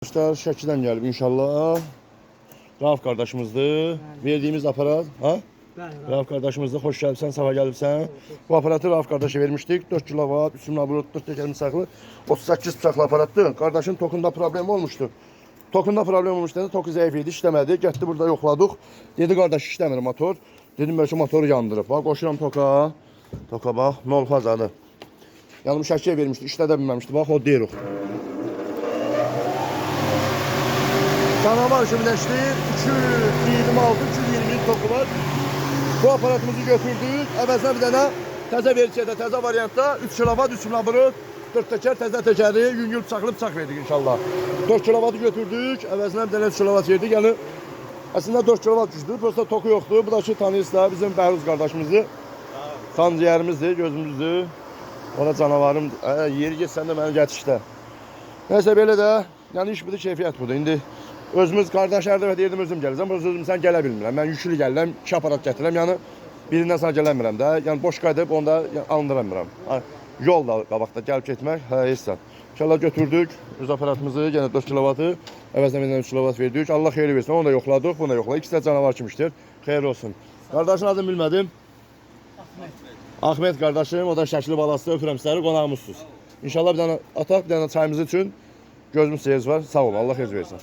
Arkadaşlar Şəkidən gəlib inşallah. Rauf kardeşimizdir. Verdiğimiz aparat. Ha? Rauf kardeşimizdir. Hoş gəlibsən, sabah gəlibsən. Bu aparatı Rauf kardeşe vermiştik. 4 kW, 3 laboratuvar, 4 tekerli saklı. 38 bıçaklı aparattı. Kardeşin tokunda problem olmuştu. Tokunda problem olmuştu. Toku zayıf idi, işləmədi. Getdi burada yoxladıq. Dedi kardeş işləmir motor. Dedim belki motoru yandırıb. Bak qoşuram toka. Toka bax, 0 fazadır. Yanım Şəkiyə vermişdi, işlədə bilməmişdi. Bax o deyirik. Canavar şimdileştir. 226, 220 topu var. Bu aparatımızı götürdük. Əvəzinə bir dənə təzə versiyada, təzə variantda 3 kW, 3 laboratuvar, 4 teker, təzə tekeri, yüngül bıçaqlı bıçaq verdik inşallah. 4 kW götürdük. Əvəzinə bir dənə 3 kW verdik. Yəni aslında 4 kW güclüdür. Prosta toku yoxdur. Bu da ki tanıyırsınız bizim Bəhruz qardaşımızdır. Sancıyarımızdır, gözümüzdür. Ona canavarım yeri getsən də məni gətişdə. Neyse belə də, yəni iş budur, keyfiyyət budur. İndi özümüz kardeş her dəfə deyirdim özüm gələcəm. Özüm sən gələ bilmirəm. Mən yüklü gəlirəm, 2 aparat gətirirəm. Yəni birindən sonra gəlmirəm də. Yəni boş qayıdıb onda alındıramıram. Yol da qabaqda gəlib getmək, heç sən. İnşallah götürdük öz aparatımızı, yenə 4 kW, əvəzinə 3 kW verdik. Allah xeyir versin. Onu da yoxladıq, bunu da yoxladıq. İkisi də canavar kimi işdir. Xeyir olsun. Qardaşın adını bilmədim. Ahmet kardeşim, o da Şəkili balası, öpürəm sizləri, qonağımızsınız. İnşallah bir dənə ataq, bir dənə çayımız üçün gözümüz seyirci var. Sağ olun, Allah xeyir versin.